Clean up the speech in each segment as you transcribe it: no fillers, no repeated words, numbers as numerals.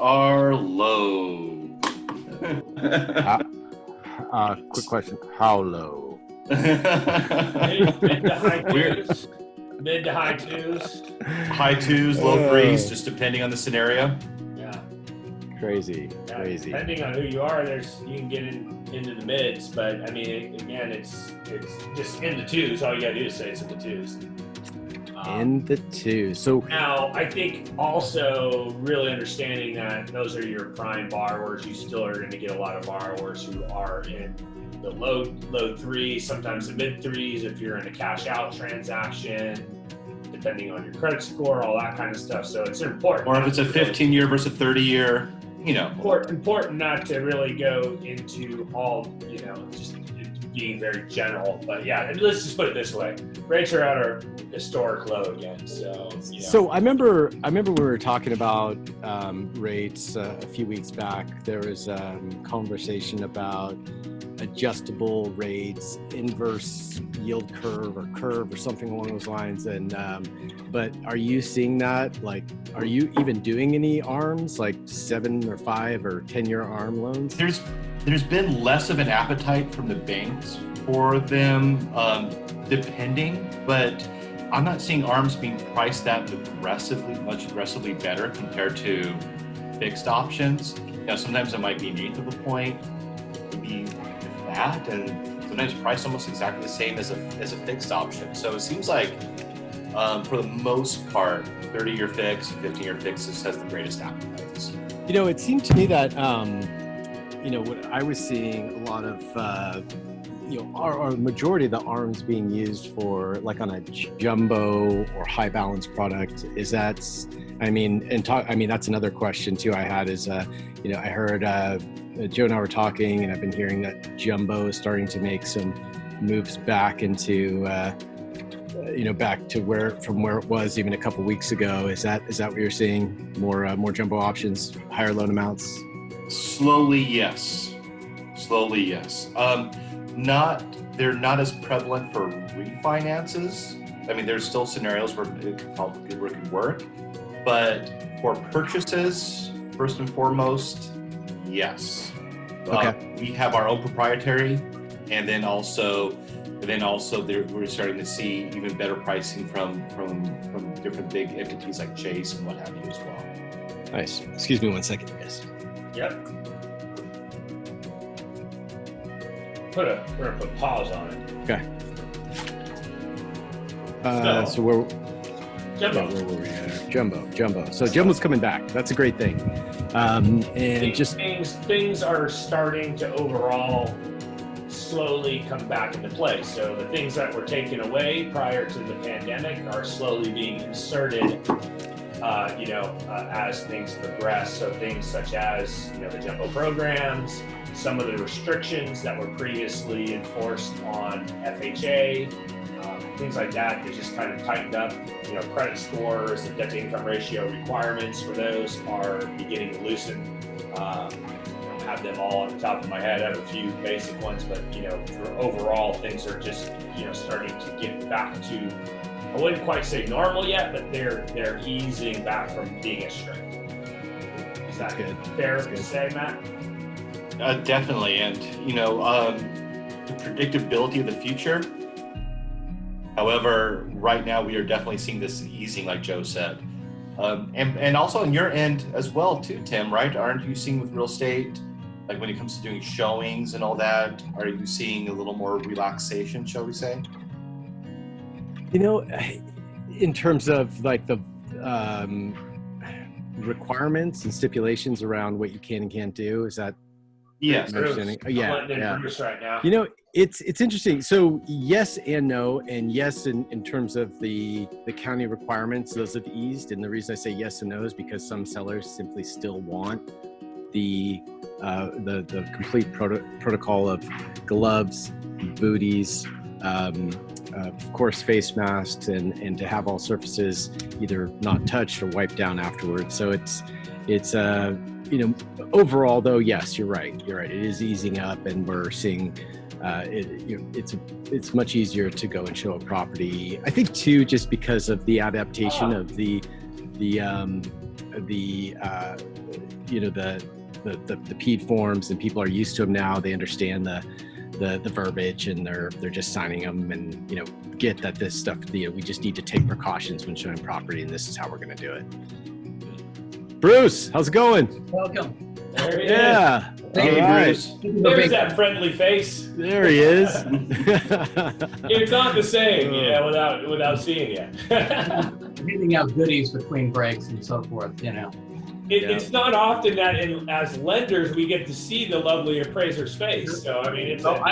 are low. Quick question. How low? Mid to high twos. Mid to high twos. High twos, low threes, just depending on the scenario. Yeah. Crazy. Depending on who you are, you can get into the mids, but I mean, again, it's just in the twos. All you gotta do is say it's in the twos. In the twos. So now, I think also really understanding that those are your prime borrowers. You still are going to get a lot of borrowers who are in the low threes, sometimes the mid threes if you're in a cash out transaction, depending on your credit score, all that kind of stuff. So it's important. Or if it's a 15-year versus a 30-year, Important not to really go into all, just being very general. But yeah, let's just put it this way. Rates are at our historic low again. So I remember we were talking about rates a few weeks back. There was a conversation about adjustable rates, inverse yield curve or something along those lines. And but are you seeing that? Like, are you even doing any ARMs, like 7 or 5 or 10-year ARM loans? There's been less of an appetite from the banks for them, depending, but I'm not seeing ARMs being priced that much aggressively better compared to fixed options. Sometimes it might be an eighth of a point, maybe that, and sometimes priced almost exactly the same as a fixed option. So it seems like, for the most part, 30-year fix, 15-year fixes has the greatest appetites. It seemed to me that what I was seeing a lot of, our majority of the ARMs being used for like on a jumbo or high balance product that's another question too I had is, I heard Joe and I were talking, and I've been hearing that jumbo is starting to make some moves back into, back to where it was even a couple weeks ago. Is that what you're seeing? More jumbo options, higher loan amounts? Slowly, yes. They're not as prevalent for refinances. I mean, there's still scenarios where it could work, but for purchases, first and foremost, yes. Okay. We have our own proprietary, and then also we're starting to see even better pricing from different big entities like Chase and what have you as well. Nice. Excuse me 1 second, guys. Yep. We're gonna put pause on it. Okay. So where Jumbo. where were we at? Jumbo. So Jumbo's coming back. That's a great thing. And things are starting to overall slowly come back into place. So the things that were taken away prior to the pandemic are slowly being inserted, as things progress. So things such as, the jumbo programs, some of the restrictions that were previously enforced on FHA, things like that, they just kind of tightened up. Credit scores, the debt to income ratio requirements for those are beginning to loosen. I don't have them all on the top of my head. I have a few basic ones, but for overall, things are just starting to get back to, I wouldn't quite say normal yet, but they're easing back from being as strict. Is that good? Fair to say, Matt? Definitely, and the predictability of the future. However, right now we are definitely seeing this easing, like Joe said, and also on your end as well too, Tim. Right? Aren't you seeing with real estate, like when it comes to doing showings and all that? Are you seeing a little more relaxation, shall we say? In terms of like the requirements and stipulations around what you can and can't do, is that? Yes. Yeah. Right now. It's interesting. So yes and no, and yes in terms of the county requirements, those have eased. And the reason I say yes and no is because some sellers simply still want the complete protocol of gloves, booties, of course face masks, and to have all surfaces either not touched or wiped down afterwards. So it's overall though, yes, you're right. It is easing up, and we're seeing it's much easier to go and show a property. I think too, just because of the adaptation of the the PED forms, and people are used to them now. They understand the verbiage, and they're just signing them, and get that this stuff, we just need to take precautions when showing property, and this is how we're going to do it. Bruce, how's it going? Welcome. There he Yeah. Hey, All right. Bruce. There's that friendly face. There he is. It's not the same, without seeing you. Handing out goodies between breaks and so forth, It's not often that as lenders we get to see the lovely appraiser's face. So I mean, it's an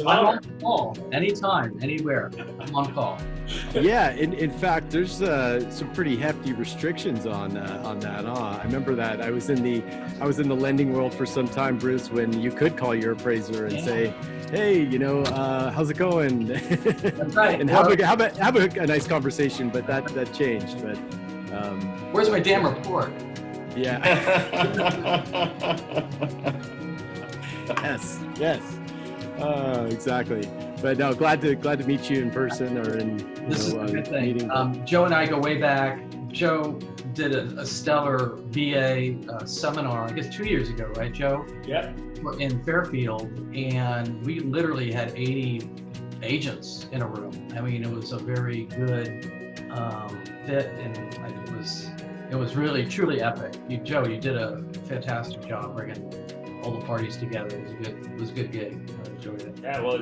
I'm honor. on call anytime, anywhere. I'm on call. Yeah, in fact, there's some pretty hefty restrictions on that. I remember that I was in the lending world for some time, Bruce, when you could call your appraiser and say, "Hey, how's it going?" That's right. And have a nice conversation. But that changed. But Where's my damn report? yeah. Yes. Exactly. But no, glad to meet you in person or in This is a good thing. meeting. Joe and I go way back. Joe did a stellar VA seminar, I guess 2 years ago, right, Joe? Yep. In Fairfield, and we literally had 80 agents in a room. I mean, it was a very good fit, and it was really truly epic. Joe, you did a fantastic job bringing all the parties together. It was a good gig. I enjoyed it. Yeah, well,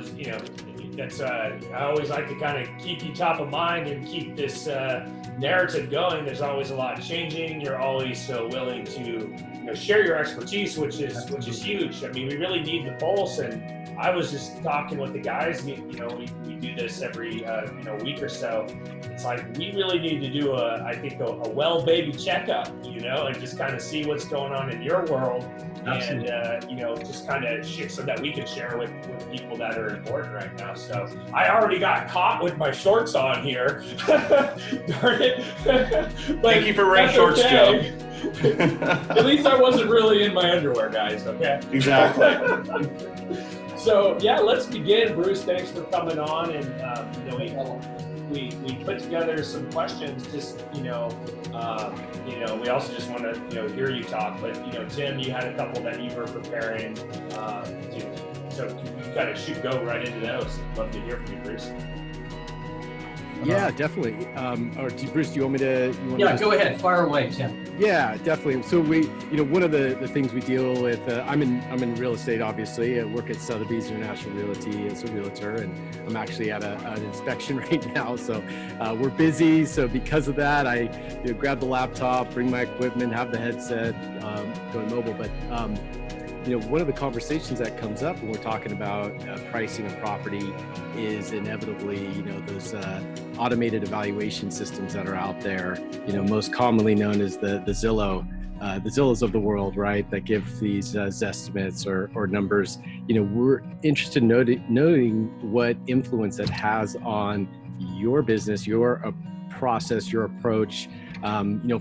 that's I always like to kind of keep you top of mind and keep this narrative going. There's always a lot changing. You're always so willing to share your expertise, which is huge. I mean, we really need the pulse. And I was just talking with the guys. We do this every week or so. It's like we really need to do a well baby checkup, and just kind of see what's going on in your world. Absolutely. And just kind of share so that we can share with people that are important right now. So I already got caught with my shorts on here. Darn it. Thank you for wearing shorts, okay. Joe. At least I wasn't really in my underwear, guys. Okay. Exactly. So yeah, let's begin. Bruce, thanks for coming on, and we put together some questions. Just we also just want to hear you talk. But Tim, you had a couple that you were preparing. So you kind of go right into those. Love to hear from you, Bruce. Yeah, definitely. Or Bruce, do you want me to? Go ahead. Fire away, Tim. Yeah, definitely. So we, one of the things we deal with, I'm in real estate, obviously. I work at Sotheby's International Realty as a realtor, and I'm actually at an inspection right now. So we're busy. So because of that, I grab the laptop, bring my equipment, have the headset, going mobile. But one of the conversations that comes up when we're talking about pricing a property is inevitably, those automated evaluation systems that are out there, most commonly known as the Zillows of the world, right? That give these Zestimates or numbers. We're interested in knowing what influence that has on your business, your process, your approach.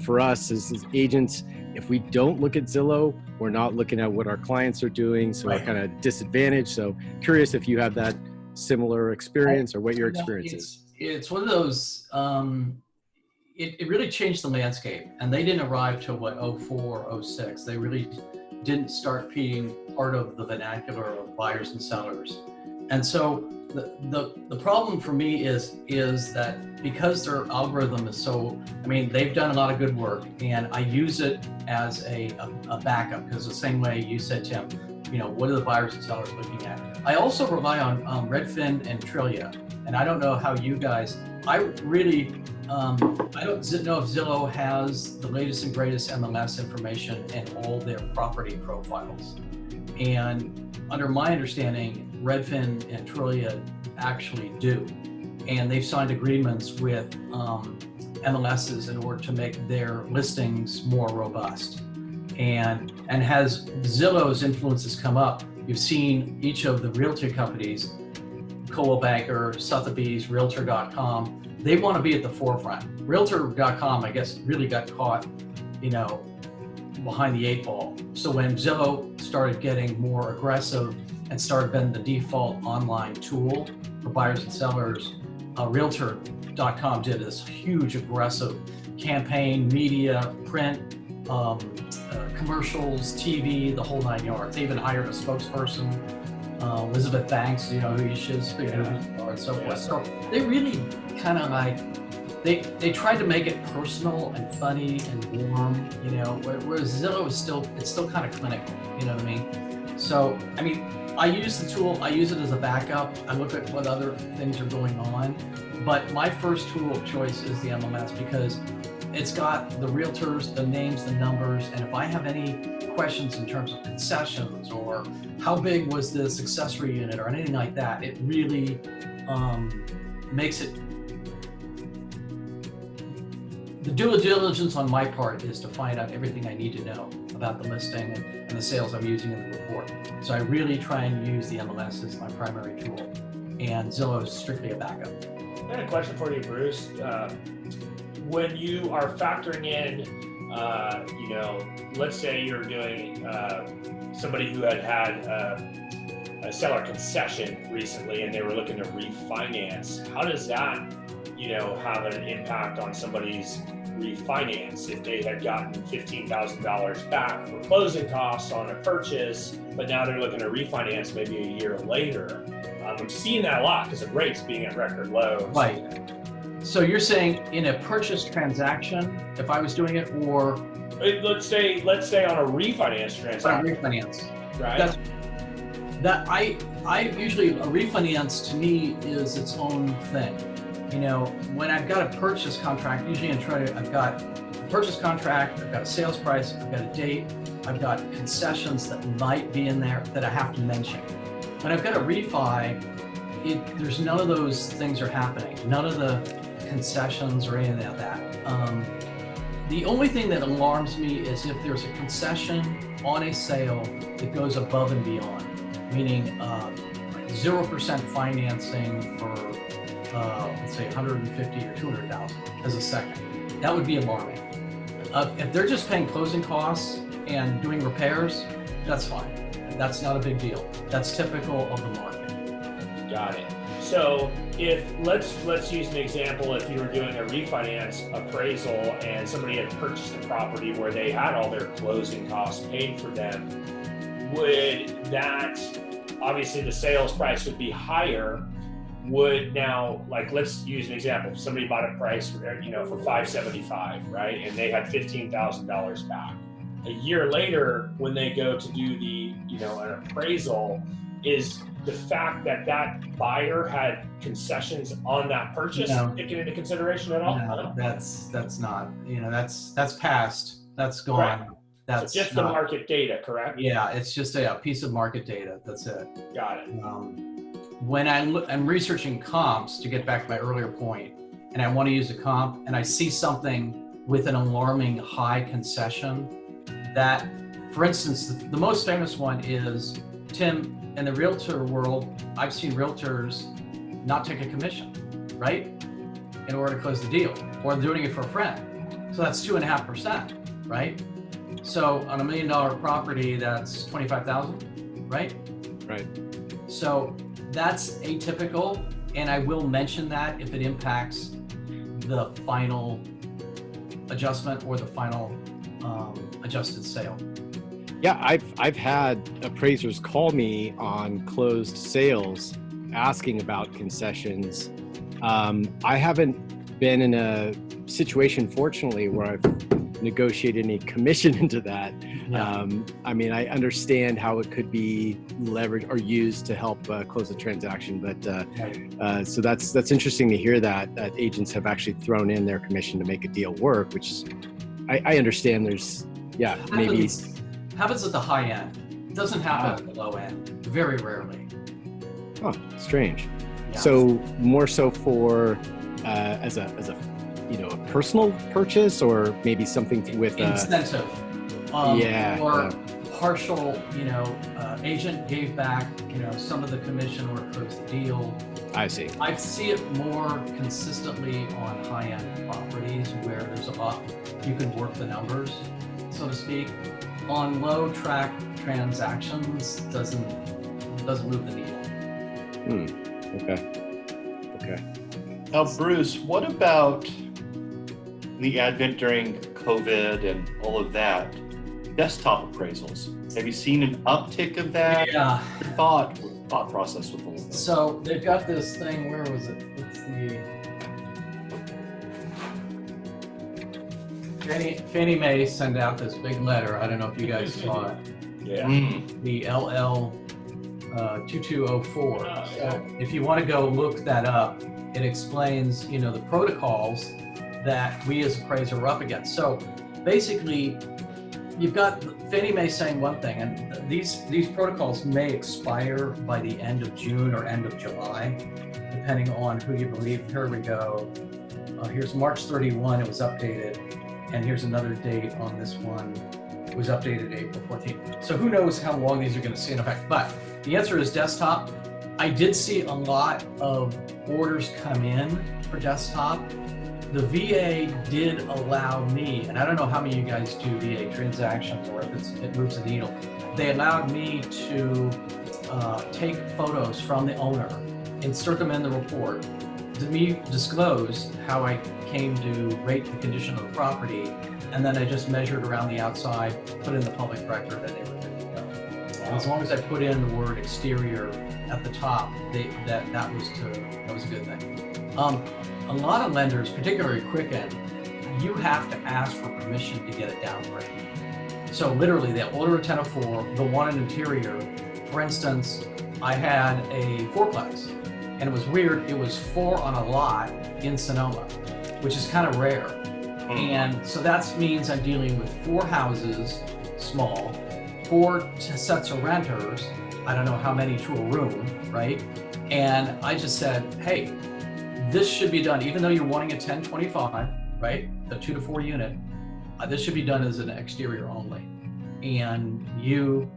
For us as agents, if we don't look at Zillow, we're not looking at what our clients are doing, so we're kind of disadvantaged. So curious if you have that similar experience or what your experience is. It's one of those, it really changed the landscape, and they didn't arrive till 04, 06. They really didn't start being part of the vernacular of buyers and sellers. And so the problem for me is that because their algorithm is so, they've done a lot of good work, and I use it as a backup, because the same way you said, Tim, what are the buyers and sellers looking at? I also rely on Redfin and Trillia, and I don't know how you guys, I really, I don't know if Zillow has the latest and greatest MLS information in all their property profiles. And under my understanding, Redfin and Trillia actually do. And they've signed agreements with MLSs in order to make their listings more robust. And has Zillow's influences come up, you've seen each of the realty companies, Coldwell Banker, Sotheby's, Realtor.com, they want to be at the forefront. Realtor.com, I guess, really got caught, behind the 8 ball. So when Zillow started getting more aggressive and started being the default online tool for buyers and sellers, Realtor Realtor.com did this huge aggressive campaign, media, print, commercials, TV, the whole 9 yards. They even hired a spokesperson, Elizabeth Banks, you know who she is, big movie star and so forth. So they really kind of like, they tried to make it personal and funny and warm, you know, whereas Zillow is still kind of clinical, you know what I mean? So, I mean, I use the tool, I use it as a backup. I look at what other things are going on, but my first tool of choice is the MLS because it's got the realtors, the names, the numbers, and if I have any questions in terms of concessions or how big was this accessory unit or anything like that, it really makes it. The due diligence on my part is to find out everything I need to know about the listing and the sales I'm using in the report. So I really try and use the MLS as my primary tool, and Zillow is strictly a backup. I had a question for you, Bruce. When you are factoring in, you know, let's say you're doing somebody who had a seller concession recently and they were looking to refinance, how does that, you know, have an impact on somebody's refinance if they had gotten $15,000 back for closing costs on a purchase, but now they're looking to refinance maybe a year later? I'm seeing that a lot because of rates being at record lows. Right. So you're saying in a purchase transaction, if I was doing it, or let's say on a refinance transaction. Refinance. Right. I usually, a refinance to me is its own thing. You know, when I've got a purchase contract, usually I've got a purchase contract, I've got a sales price, I've got a date, I've got concessions that might be in there that I have to mention. When I've got a refi, there's none of those things are happening. None of the concessions or anything like that. The only thing that alarms me is if there's a concession on a sale that goes above and beyond, meaning 0% financing for let's say 150 or 200,000 as a second. That would be alarming. If they're just paying closing costs and doing repairs, that's fine. That's not a big deal. That's typical of the market. Got it. So if let's use an example, if you were doing a refinance appraisal and somebody had purchased a property where they had all their closing costs paid for them, would that, obviously the sales price would be higher, would now, like, let's use an example, somebody bought a price for, you know, for $575, right? And they had $15,000 back. A year later, when they go to do the, you know, an appraisal, is the fact that that buyer had concessions on that purchase taken into consideration at all? No, that's not, you know, that's past, that's gone. Right. That's so just the market data, correct? Yeah, it's just a piece of market data. That's it. Got it. When I'm researching comps, to get back to my earlier point, and I want to use a comp, and I see something with an alarming high concession, that, for instance, the most famous one is, Tim, in the realtor world, I've seen realtors not take a commission, right? In order to close the deal, or doing it for a friend. So that's 2.5%, right? So on $1 million property, that's 25,000, right? Right. So that's atypical, and I will mention that if it impacts the final adjustment or the final adjusted sale. Yeah, I've had appraisers call me on closed sales asking about concessions. I haven't been in a situation, fortunately, where I've negotiated any commission into that. Yeah. I mean, I understand how it could be leveraged or used to help close a transaction, but so that's interesting to hear that agents have actually thrown in their commission to make a deal work, which I understand. There's maybe. Happens at the high end. It doesn't happen at the low end. Very rarely. Oh, strange. Yeah. So more so for as a a personal purchase, or maybe something with incentive. Or partial. Agent gave back some of the commission or closed the deal. I see. I see it more consistently on high end properties where there's a lot. You can work the numbers, so to speak. On low track transactions, doesn't move the needle. Okay. Now, Bruce, what about the advent during COVID and all of that? Desktop appraisals. Have you seen an uptick of that? Yeah. Your thought process with all of this. So they've got this thing, where was it? It's the Fannie Mae sent out this big letter. I don't know if you guys saw it. Yeah. The LL 2204. Oh, So if you want to go look that up, it explains, the protocols that we as appraiser are up against. So basically, you've got Fannie Mae saying one thing, and these protocols may expire by the end of June or end of July, depending on who you believe. Here we go. Here's March 31, it was updated. And here's another date on this one. It was updated April 14th. So who knows how long these are going to stay in effect. But the answer is desktop. I did see a lot of orders come in for desktop. The VA did allow me, and I don't know how many of you guys do VA transactions or if it moves the needle. They allowed me to take photos from the owner, insert them in the report, to me disclose how I came to rate the condition of the property, and then I just measured around the outside, put in the public record, and they were good to go. And as long as I put in the word exterior at the top, that was a good thing. A lot of lenders, particularly Quicken, you have to ask for permission to get a downgrade. So literally, they'll order a 1004, they'll want an interior. For instance, I had a fourplex, and it was weird. It was 4 on a lot in Sonoma, which is kind of rare. And so that means I'm dealing with 4 houses, small, 4 sets of renters. I don't know how many to a room, right? And I just said, hey, this should be done, even though you're wanting a 1025, right? The 2 to 4 unit, this should be done as an exterior only. And you,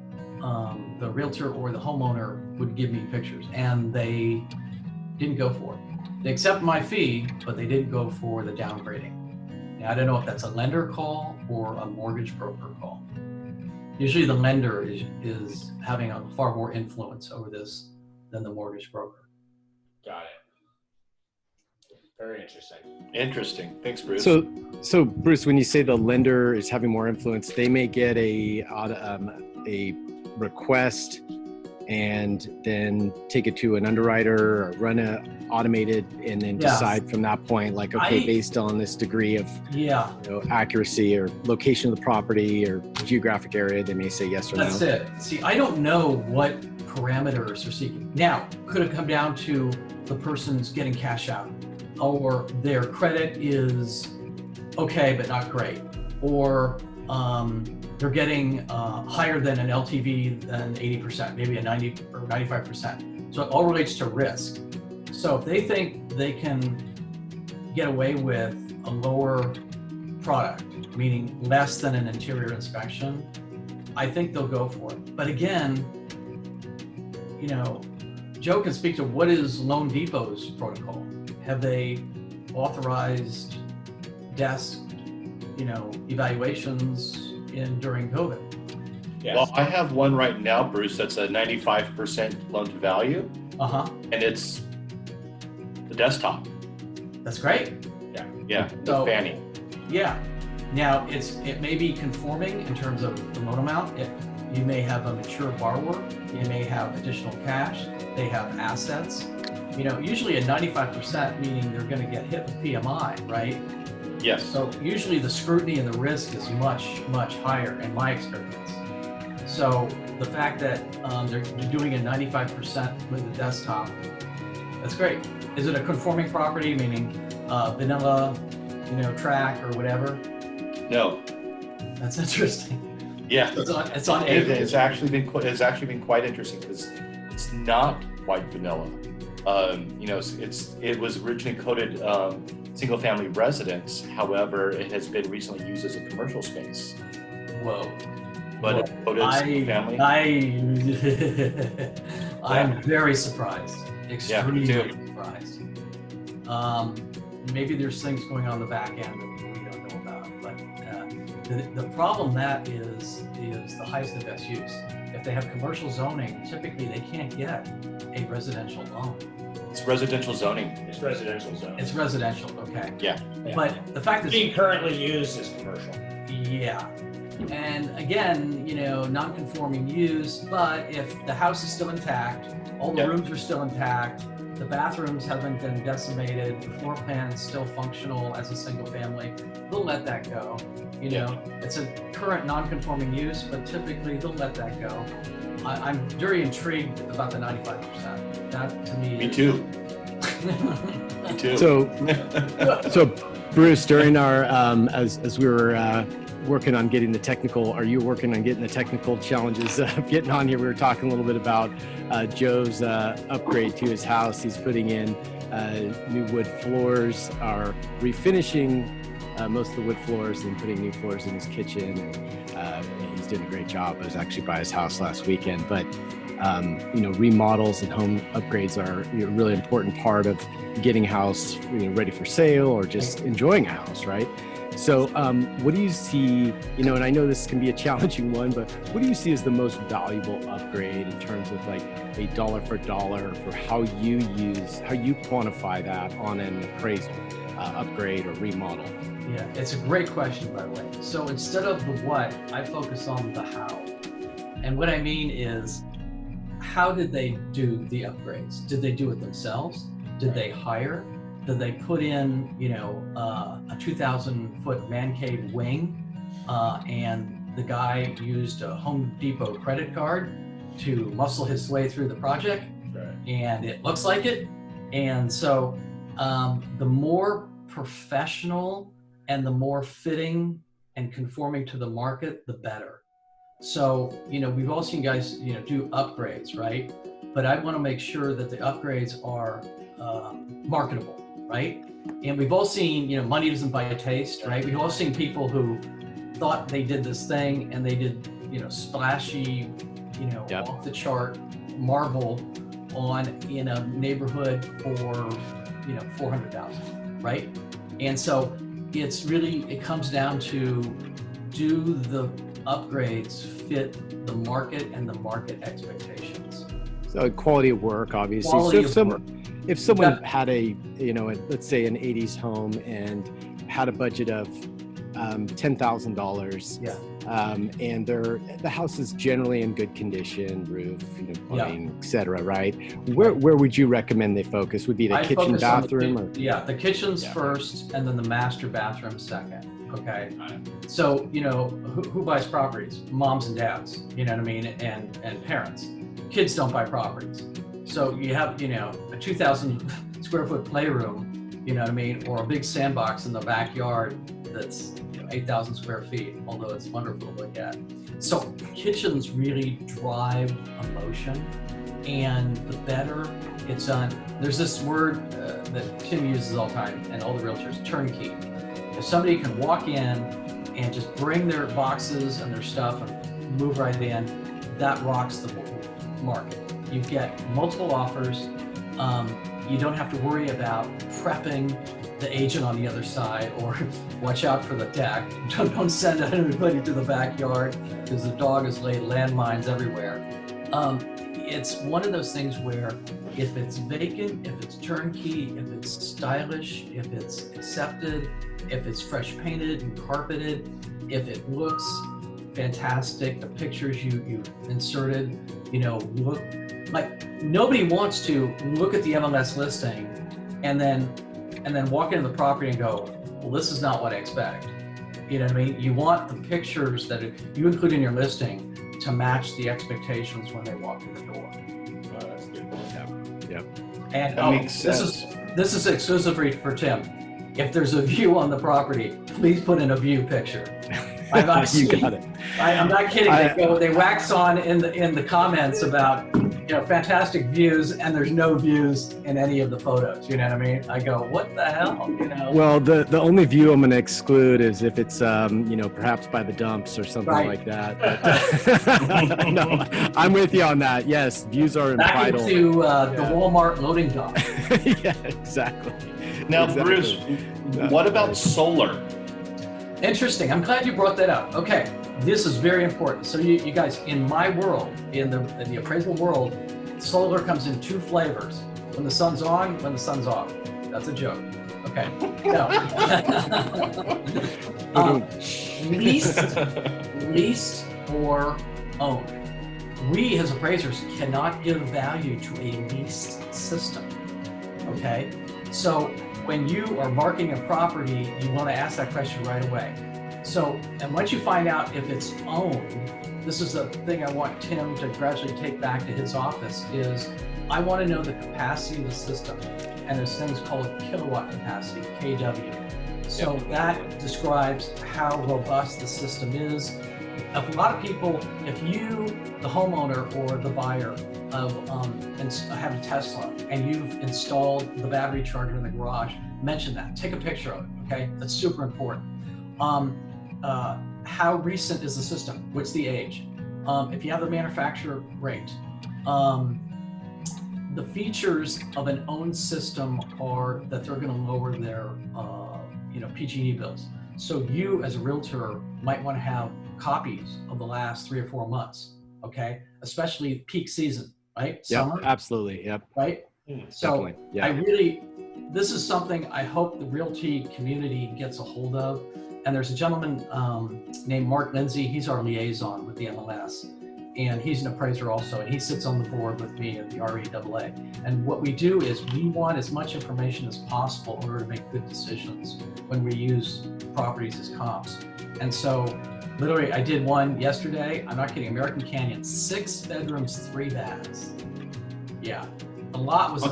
the realtor or the homeowner would give me pictures, and they didn't go for it. They accept my fee, but they didn't go for the downgrading. Now, I don't know if that's a lender call or a mortgage broker call. Usually the lender is having a far more influence over this than the mortgage broker. Got it. Very interesting. Interesting. Thanks, Bruce. So Bruce, when you say the lender is having more influence, they may get a request and then take it to an underwriter or run a automated and then decide from that point, like, okay, based on this degree of accuracy or location of the property or geographic area, they may say yes or no. That's it. See, I don't know what parameters are seeking. Now, could it come down to the person's getting cash out, or their credit is okay but not great, or they're getting higher than an LTV than 80%, maybe a 90 or 95%. So it all relates to risk. So if they think they can get away with a lower product, meaning less than an interior inspection, I think they'll go for it. But again, Joe can speak to what is Loan Depot's protocol. Have they authorized desk, evaluations during COVID? Yes. Well, I have one right now, Bruce, that's a 95% loan to value, and it's the desktop. That's great. Yeah, So, the Fannie. Yeah. Now it may be conforming in terms of the loan amount. You may have a mature borrower. You may have additional cash. They have assets. Usually a 95%, meaning they're going to get hit with PMI, right? Yes. So usually the scrutiny and the risk is much, much higher in my experience. So the fact that they're doing a 95% with the desktop, that's great. Is it a conforming property, meaning vanilla, track or whatever? No. That's interesting. Yeah. It's on acre. It's actually been quite interesting because it's not white vanilla. It was originally coded single family residence. However, it has been recently used as a commercial space. Whoa. But it's coded single family. I'm very surprised. Extremely surprised. Maybe there's things going on the back end that we don't know about. But the problem that is the highest and best use. If they have commercial zoning, typically they can't get a residential loan. It's residential zoning. It's residential zone. It's residential, okay. Yeah. Yeah. But the fact that Being currently used is commercial. yeah. And again, non-conforming use, but if the house is still intact, all the Yep. rooms are still intact, the bathrooms haven't been decimated, the floor plan is still functional as a single family, they'll let that go. It's a current non-conforming use, but typically they'll let that go. I'm very intrigued about the 95%. That to me Me is- too. Me too. So Bruce, during our as we were working on getting the technical, are you working on getting the technical challenges of getting on here? We were talking a little bit about Joe's upgrade to his house. He's putting in new wood floors, are refinishing most of the wood floors and putting new floors in his kitchen. And he's doing a great job. I was actually by his house last weekend, but remodels and home upgrades are a really important part of getting a house ready for sale or just enjoying a house, right? So what do you see, and I know this can be a challenging one, but what do you see as the most valuable upgrade in terms of like a dollar for dollar for how you quantify that on an appraisal, upgrade or remodel? Yeah, it's a great question, by the way. So instead of the what, I focus on the how. And what I mean is, how did they do the upgrades? Did they do it themselves? Did they hire? Did they put in, a 2,000-foot man cave wing, and the guy used a Home Depot credit card to muscle his way through the project, Right. and it looks like it. And so the more professional and the more fitting and conforming to the market, the better. So, we've all seen guys, do upgrades, right? But I want to make sure that the upgrades are marketable, right? And we've all seen, money doesn't buy taste, right? We've all seen people who thought they did this thing and they did, splashy, Yep. off the chart marble in a neighborhood for, 400,000, right? And so it comes down to, do the upgrades fit the market and the market expectations? So quality of work, obviously. Quality So of work. if someone had let's say an 80s home and had a budget of $10,000, Yeah. and the house is generally in good condition, roof, plumbing, et cetera, right? Where would you recommend they focus? Would be the I kitchen, focus on bathroom, or the kitchen's Yeah. first, and then the master bathroom second. Okay. So, who buys properties? Moms and dads, you know what I mean? And parents. Kids don't buy properties. So you have, a 2,000 square foot playroom, you know what I mean? Or a big sandbox in the backyard that's 8,000 square feet, although it's wonderful to look at. So kitchens really drive emotion, and the better it's done. There's this word that Tim uses all the time, and all the realtors, turnkey. If somebody can walk in and just bring their boxes and their stuff and move right in, that rocks the market. You get multiple offers. You don't have to worry about prepping the agent on the other side, or watch out for the deck. Don't send anybody to the backyard because the dog has laid landmines everywhere. It's one of those things where if it's vacant, if it's turnkey, if it's stylish, if it's accepted, if it's fresh painted and carpeted, if it looks fantastic, the pictures you inserted, look like, nobody wants to look at the MLS listing and then walk into the property and go, well, this is not what I expect. You know what I mean? You want the pictures that you include in your listing to match the expectations when they walk in the door. Oh, that's a good point. Yep. And That makes sense. this is exclusively for Tim. If there's a view on the property, please put in a view picture. I've You seen- got it. I'm not kidding. They wax on in the comments about fantastic views, and there's no views in any of the photos. You know what I mean? I go, what the hell? Well, the only view I'm going to exclude is if it's perhaps by the dumps or something Right. like that. But, no, I'm with you on that. Yes, views are Back entitled. into the Walmart loading dock. Yeah, exactly. Now, Exactly. Bruce, what about solar? Interesting. I'm glad you brought that up. Okay, this is very important. So you guys, in my world, in the appraisal world, solar comes in two flavors. When the sun's on, when the sun's off. That's a joke. Okay. No. Leased or owned. We as appraisers cannot give value to a leased system. Okay. So when you are marking a property, you want to ask that question right away. So, and once you find out if it's owned, this is the thing I want Tim to gradually take back to his office is I want to know the capacity of the system. And there's things called kilowatt capacity, KW. So that describes how robust the system is. A lot of people, if you, the homeowner or the buyer of have a Tesla and you've installed the battery charger in the garage, mention that. Take a picture of it, okay? That's super important. How recent is the system? What's the age? If you have the manufacturer, great. The features of an owned system are that they're going to lower their, PG&E bills. So you, as a realtor, might want to have copies of the last 3 or 4 months. Okay, especially peak season, right? Yeah, Summer, absolutely. Yep. right. So Definitely. Yeah. This is something I hope the realty community gets a hold of. And there's a gentleman named Mark Lindsay. He's our liaison with the MLS. And he's an appraiser also, and he sits on the board with me in the REAA. And what we do is we want as much information as possible in order to make good decisions when we use properties as comps. And so literally I did one yesterday, I'm not kidding, American Canyon, 6 bedrooms, 3 baths. Yeah, the lot was,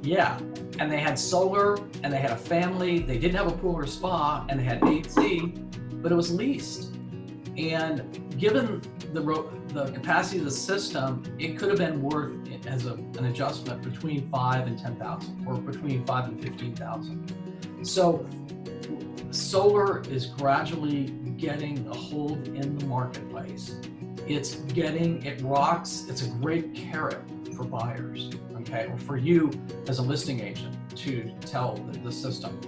yeah. And they had solar and they had a family, they didn't have a pool or spa, and they had AC, but it was leased. And given the capacity of the system, it could have been worth as an adjustment between 5 and 10,000 or between 5 and 15,000. So solar is gradually getting a hold in the marketplace. It rocks, it's a great carrot for buyers, okay, or for you as a listing agent to tell the system.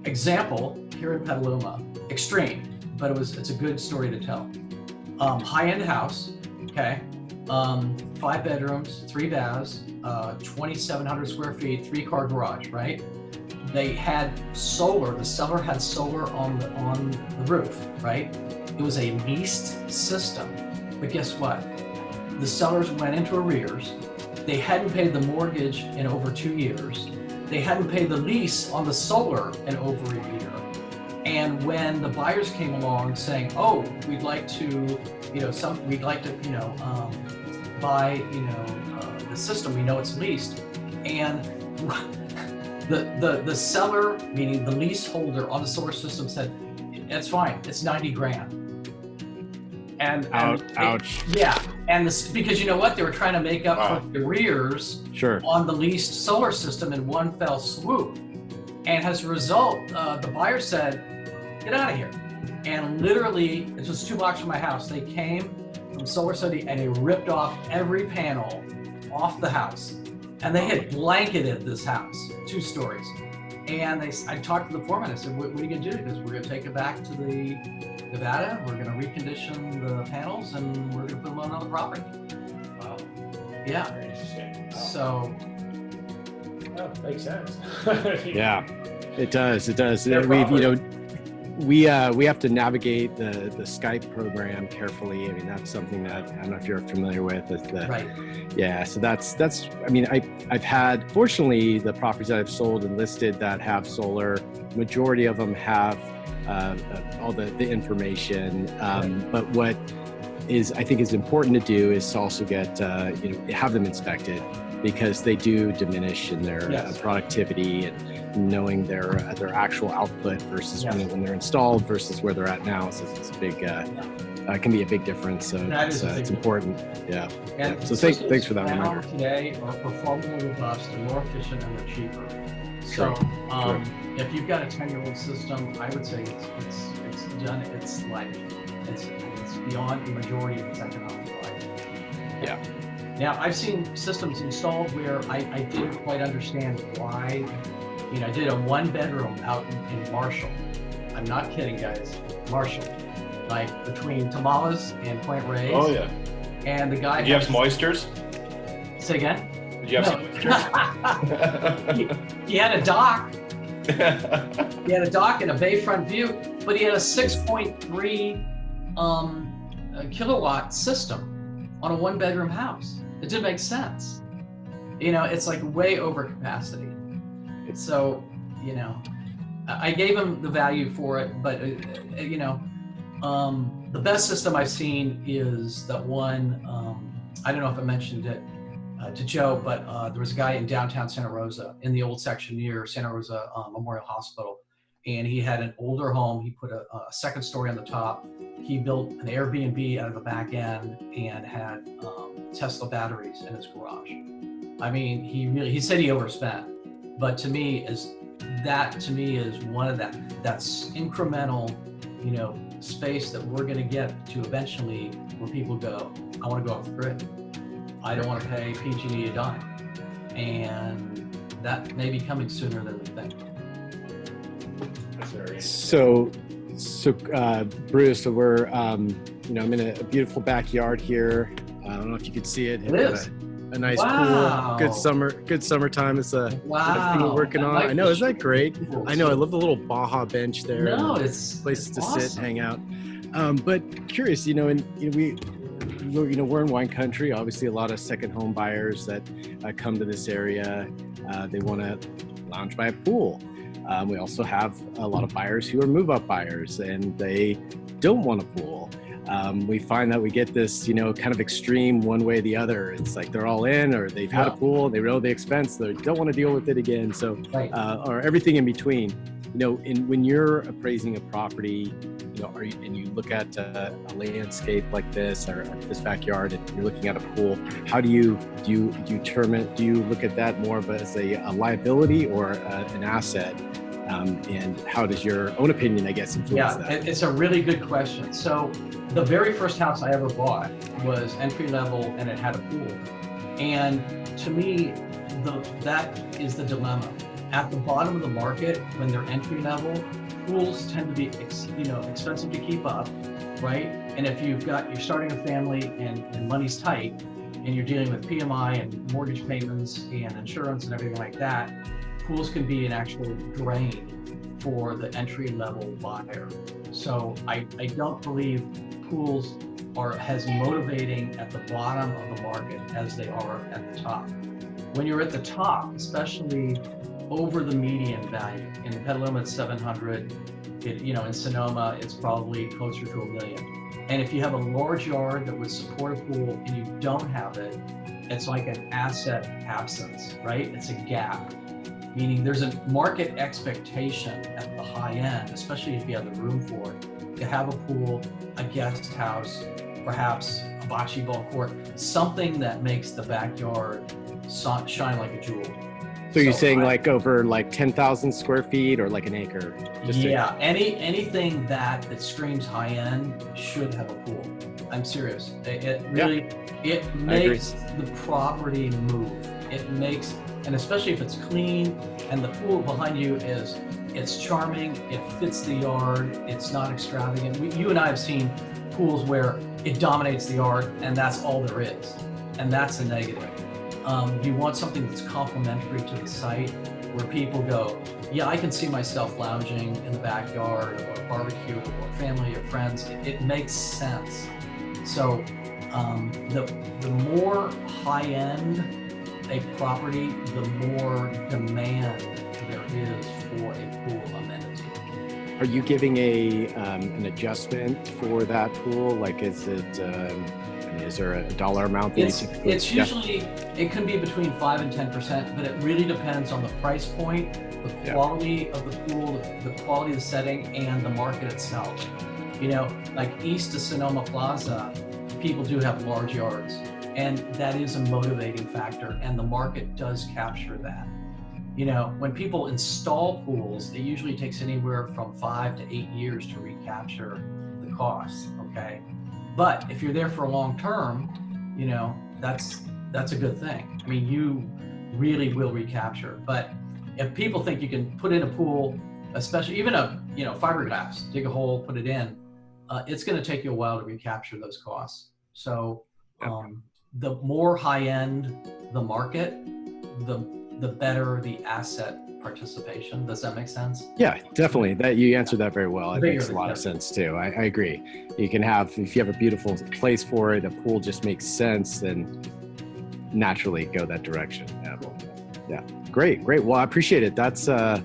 Example, here in Petaluma, extreme, but it's a good story to tell. High-end house, okay, 5 bedrooms, 3 baths, 2,700 square feet, 3-car garage, right? They had solar, the seller had solar on the roof, right? It was a leased system, but guess what? The sellers went into arrears. They hadn't paid the mortgage in over 2 years. They hadn't paid the lease on the solar in over a year. And when the buyers came along saying, "Oh, we'd like to, buy, the system. We know it's leased," and the seller, meaning the leaseholder on the solar system, said, "That's fine. It's 90 grand." And ouch. Yeah, and because you know what, they were trying to make up for the arrears on the leased solar system in one fell swoop. And as a result, the buyer said, "Get out of here." And literally, it was 2 blocks from my house. They came from Solar City and they ripped off every panel off the house. And they had blanketed this house, 2 stories. And I talked to the foreman. I said, "What are you going to do?" Because we're going to take it back to the Nevada. We're going to recondition the panels and we're going to put them on another property. Wow. Yeah. Very interesting. Wow. So. That makes sense. Yeah, it does. It does. Yeah, We have to navigate the Skype program carefully. I mean, that's something that I don't know if you're familiar with. Right. Yeah. So that's. I mean, I've had, fortunately, the properties that I've sold and listed that have solar, majority of them have all the information. But what I think is important to do is to also get have them inspected, because they do diminish in their productivity, and knowing their actual output versus when they're installed versus where they're at now. So it's a big, can be a big difference. So it's important. Yeah. And So thanks for that reminder. Today are performing more robust and more efficient and they're cheaper. So if you've got a 10-year-old system, I would say it's done its life. It's beyond the majority of its economic life. Yeah. Now, I've seen systems installed where I didn't quite understand why. I did a 1-bedroom out in Marshall. I'm not kidding, guys. Marshall, like between Tamales and Point Reyes. Oh yeah. And the guy. Did you have some oysters? Say again? Did you have some he had a dock. He had a dock and a bayfront view, but he had a 6.3 kilowatt system on a 1-bedroom house. It didn't make sense. You know, it's like way over capacity. So, you know, I gave him the value for it, but you know, the best system I've seen is that one. I don't know if I mentioned it to Joe, but there was a guy in downtown Santa Rosa in the old section near Santa Rosa Memorial Hospital, and he had an older home. He put a second story on the top. He built an Airbnb out of the back end and had Tesla batteries in his garage. I mean, he said he overspent, but to me is one of that's incremental, you know, space that we're going to get to eventually where people go, I want to go off the grid. I don't want to pay PG&E a dime. And that may be coming sooner than we think. That's very interesting. So Bruce, so we're, you know, I'm in a beautiful backyard here. I don't know if you can see it. It is. A nice Wow. pool. Good summertime. It's a thing we're working on. Like I know, isn't that great? cool. I know. I love the little Baja bench there. No, and it's places to awesome. sit, hang out. But curious, you know, and we're in wine country. Obviously, a lot of second home buyers that come to this area. They want to lounge by a pool. We also have a lot of buyers who are move-up buyers, and they don't want a pool. We find that we get this, you know, kind of extreme one way or the other. It's like they're all in, or they've had a pool, they know the expense, they don't want to deal with it again. So, Right. or everything in between. You know, when you're appraising a property, you know, and you look at a landscape like this or this backyard, and you're looking at a pool, how do you determine? Do you look at that more of as a liability or an asset? And how does your own opinion, I guess, influence that? It's a really good question. So the very first house I ever bought was entry level, and it had a pool. And to me, that is the dilemma. At the bottom of the market, when they're entry level, pools tend to be expensive to keep up, right? And if you're starting a family and money's tight, and you're dealing with PMI and mortgage payments and insurance and everything like that, pools can be an actual drain for the entry-level buyer. So I don't believe pools are as motivating at the bottom of the market as they are at the top. When you're at the top, especially over the median value, in Petaluma it's 700, in Sonoma it's probably closer to $1 million. And if you have a large yard that would support a pool and you don't have it, it's like an asset absence, right? It's a gap. Meaning there's a market expectation at the high end, especially if you have the room for it, to have a pool, a guest house, perhaps a bocce ball court, something that makes the backyard shine like a jewel. So you're saying like over like 10,000 square feet or like an acre? Anything that screams high end should have a pool. I'm serious. It makes the property move. It makes, and especially if it's clean and the pool behind you it's charming, it fits the yard, it's not extravagant. You and I have seen pools where it dominates the yard and that's all there is, and that's a negative. You want something that's complementary to the site where people go, yeah, I can see myself lounging in the backyard or a barbecue or family or friends. It makes sense. So the more high-end a property, the more demand there is for a pool amenity. Are you giving an adjustment for that pool? Like, is it? Is there a dollar amount that it's usually, it can be between 5 and 10%, but it really depends on the price point, the quality of the pool, the quality of the setting, and the market itself. You know, like east of Sonoma Plaza, people do have large yards, and that is a motivating factor, and the market does capture that. You know, when people install pools, it usually takes anywhere from 5 to 8 years to recapture the costs, okay? But if you're there for a long term, you know, that's a good thing. I mean, you really will recapture. But if people think you can put in a pool, especially even fiberglass, dig a hole, put it in, it's going to take you a while to recapture those costs. So the more high end the market, the better the asset participation. Does that make sense? Yeah, definitely. That you answered that very well. It Bigger makes a lot of the sense too. I agree. You can have, if you have a beautiful place for it, a pool just makes sense, then naturally go that direction. Yeah. Great. Well, I appreciate it. That's kind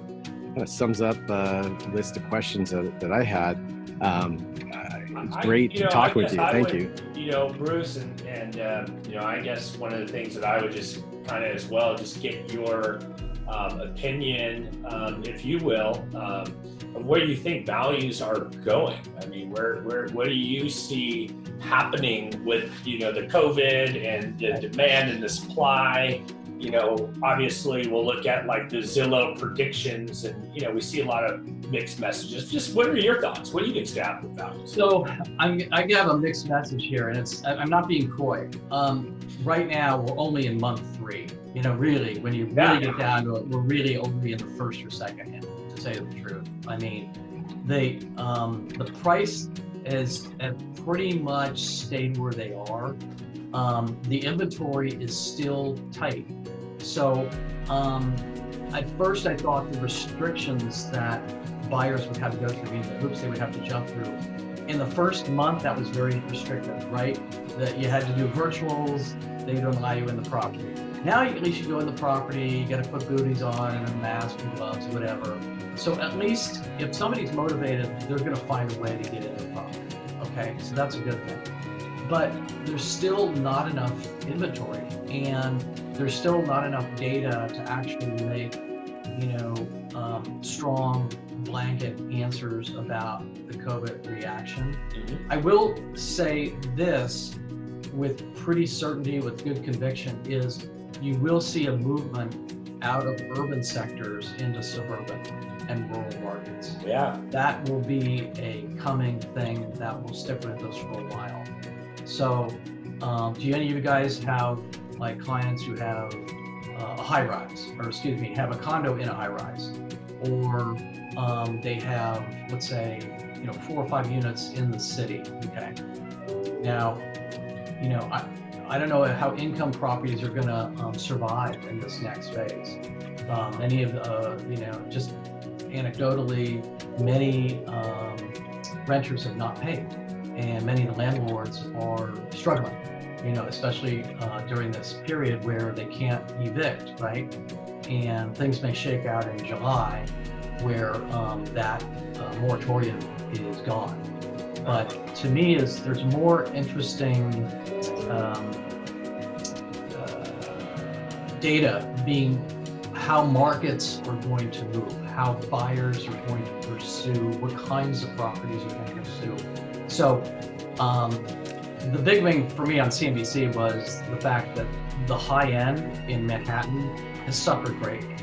of sums up a list of questions that I had. It's great to talk with you. Thank you. Bruce, and I guess one of the things that I would just kind of as well, just get your opinion, if you will, of where you think values are going. I mean, what do you see happening with, the COVID and the demand and the supply? Obviously we'll look at like the Zillow predictions, and, we see a lot of mixed messages. Just what are your thoughts? What do you think's going to happen with values? So I have a mixed message here, and I'm not being coy. Right now we're only in month 3. Really, when you really get down to it, we're really only in the first or second inning, to tell you the truth. I mean, the price has pretty much stayed where they are. The inventory is still tight. So at first I thought the restrictions that buyers would have to go through, the hoops they would have to jump through. In the first month, that was very restrictive, right? That you had to do virtuals, they don't allow you in the property. Now at least you go in the property, you got to put booties on and a mask and gloves, whatever. So at least if somebody's motivated, they're going to find a way to get in the property. Okay, so that's a good thing. But there's still not enough inventory, and there's still not enough data to actually make, strong blanket answers about the COVID reaction. I will say this with pretty certainty, with good conviction, is you will see a movement out of urban sectors into suburban and rural markets. Yeah. That will be a coming thing that will stick with us for a while. So, do any of you guys have like clients who have a high rise, or have a condo in a high rise, or they have, let's say, 4 or 5 units in the city? Okay. Now, I don't know how income properties are going to survive in this next phase. Many of just anecdotally, many renters have not paid, and many of the landlords are struggling, especially during this period where they can't evict, right? And things may shake out in July where that moratorium is gone. But to me, there's more interesting data being how markets are going to move, how buyers are going to pursue, what kinds of properties are going to pursue. So the big thing for me on CNBC was the fact that the high end in Manhattan has suffered greatly.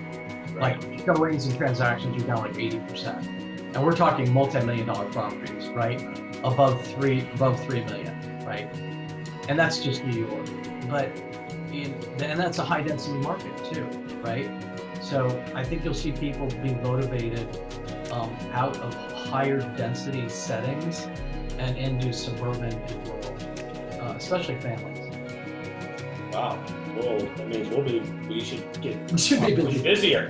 Like showings and transactions are down like 80%. And we're talking multi-million-dollar properties, right? Above 3 million, right? And that's just New York. But and that's a high density market too, right? So I think you'll see people be motivated out of higher density settings and into suburban and rural, especially families. Wow. Well, that means we should be busier.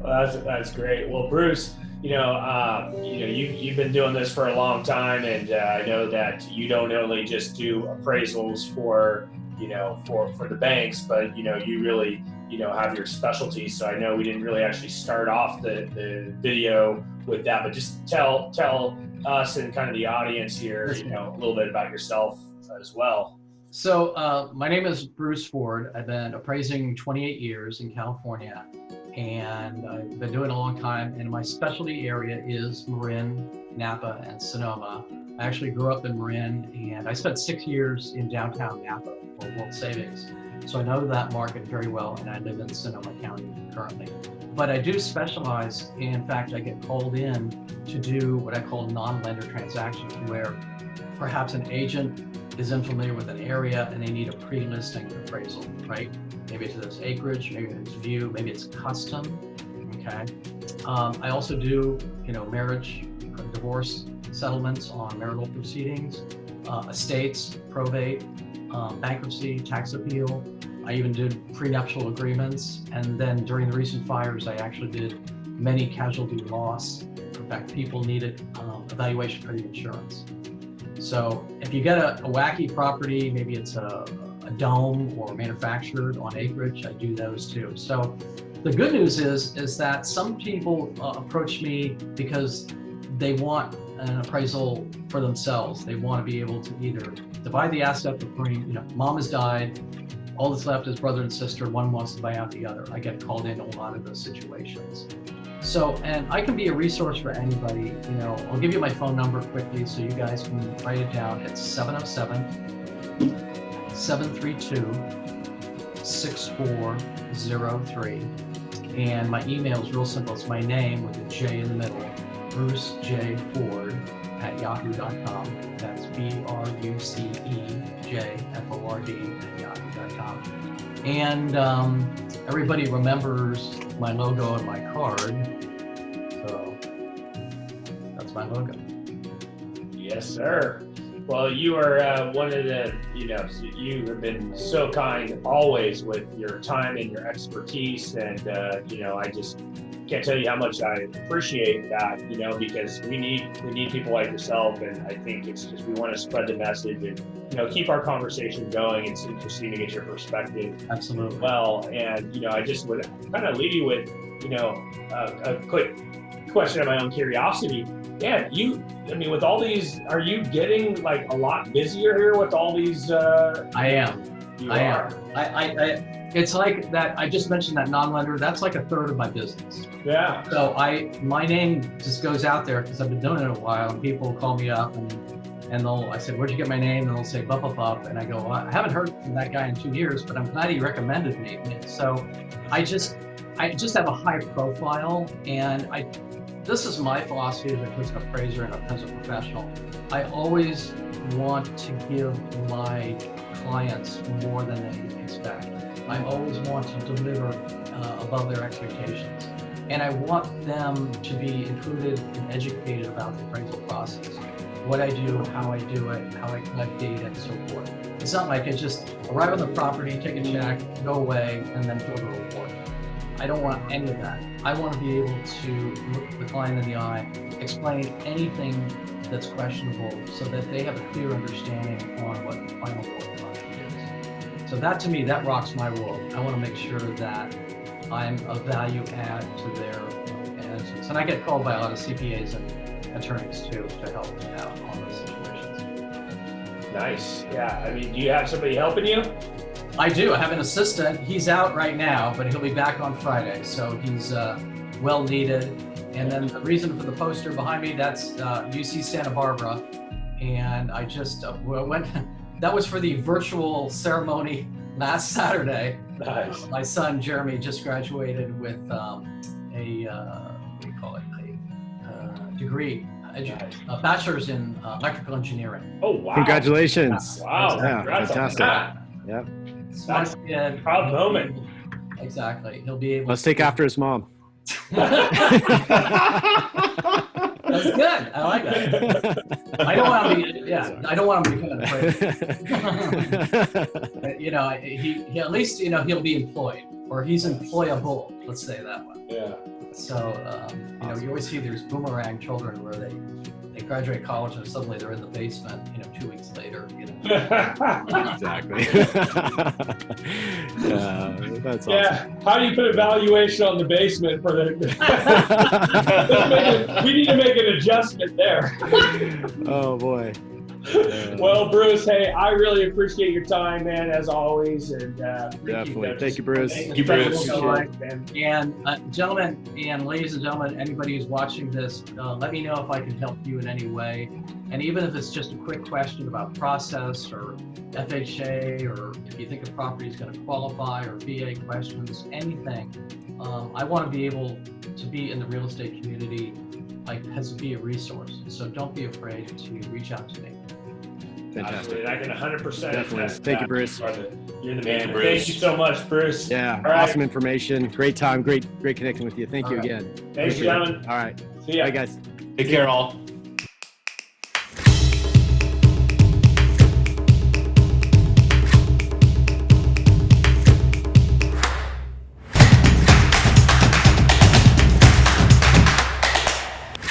Well, that's great. Well, Bruce, you've been doing this for a long time, and I know that you don't only just do appraisals for the banks, but you really have your specialty. So I know we didn't really actually start off the video with that, but just tell us and kind of the audience here, a little bit about yourself as well. So my name is Bruce Ford. I've been appraising 28 years in California, and I've been doing it a long time. And my specialty area is Marin, Napa, and Sonoma. I actually grew up in Marin, and I spent 6 years in downtown Napa for World Savings. So I know that market very well, and I live in Sonoma County currently. But I do specialize. In fact, I get called in to do what I call non-lender transactions, where perhaps an agent is unfamiliar with an area and they need a pre-listing appraisal, right? Maybe it's this acreage, maybe it's view, maybe it's custom, okay? I also do, marriage, divorce settlements on marital proceedings, estates, probate, bankruptcy, tax appeal. I even did prenuptial agreements. And then during the recent fires, I actually did many casualty loss. In fact, people needed evaluation for the insurance. So if you get a wacky property, maybe it's a dome or manufactured on acreage, I do those too. So the good news is that some people approach me because they want an appraisal for themselves. They want to be able to either divide the asset between, mom has died, all that's left is brother and sister, one wants to buy out the other. I get called in a lot of those situations. So, and I can be a resource for anybody. I'll give you my phone number quickly so you guys can write it down. It's 707-732-6403. And my email is real simple. It's my name with a J in the middle, brucejford@yahoo.com. That's BRUCEJFORD@yahoo.com. And everybody remembers my logo and my card. So that's my logo. Yes, sir. Well, you are one of the, you have been so kind always with your time and your expertise. And, I just can't tell you how much I appreciate that, because we need people like yourself. And I think it's just, we want to spread the message and, keep our conversation going. It's interesting to get your perspective. Absolutely. Well, and, I just would kind of leave you with, a quick question of my own curiosity. Yeah, with all these, are you getting like a lot busier here with all these? I am. You I are. am. It's like that. I just mentioned that non-lender. That's like a third of my business. Yeah. So my name just goes out there because I've been doing it a while, and people call me up and I said, "Where'd you get my name?" And they'll say, "Bup, bup, bup." And I go, well, "I haven't heard from that guy in 2 years, but I'm glad he recommended me." So I just have a high profile, and this is my philosophy as an appraiser and as a professional. I always want to give my clients more than they expect. I always want to deliver above their expectations. And I want them to be included and educated about the appraisal process. What I do, how I do it, how I collect data, and so forth. It's not like it's just arrive on the property, take a check, go away, and then build a report. I don't want any of that. I want to be able to look the client in the eye, explain anything that's questionable so that they have a clear understanding on what the final report product is. So that, to me, that rocks my world. I want to make sure that I'm a value add to their management. And I get called by a lot of CPAs and attorneys too to help me out on those situations. Nice. Yeah. Do you have somebody helping you? I do. I have an assistant. He's out right now, but he'll be back on Friday. So he's well needed. And then the reason for the poster behind me, that's UC Santa Barbara. And I just went, that was for the virtual ceremony last Saturday. Nice. My son, Jeremy, just graduated with a degree, a bachelor's in electrical engineering. Oh, wow. Congratulations. Wow. Yeah, fantastic. Yeah. Smart kid. Proud moment. Exactly. He'll be able Let's take after his mom. That's good. I like that. I don't want to become an appraiser. He at least, he'll be employed, or he's employable. Let's say that one. Yeah. So, you always see there's boomerang children where they graduate college and suddenly they're in the basement, 2 weeks later, Exactly. That's awesome. Yeah. How do you put a valuation on the basement for the? We need to make an adjustment there. Oh boy. Well, Bruce, hey, I really appreciate your time, man, as always. And Definitely. Thank you, Bruce. Thank you, Bruce. And gentlemen and ladies and gentlemen, anybody who's watching this, let me know if I can help you in any way. And even if it's just a quick question about process or FHA, or if you think a property is going to qualify, or VA questions, anything, I want to be able to be in the real estate community, has to be a resource. So don't be afraid to reach out to me. Fantastic. Absolutely. I can 100%. Definitely. Thank you, Bruce. You're the man, Bruce. Thank you so much, Bruce. Yeah, All right. awesome information. Great time. Great connecting with you. Thank you again. Thanks, Appreciate it. gentlemen. All right. See ya. Bye, guys. Take care, all.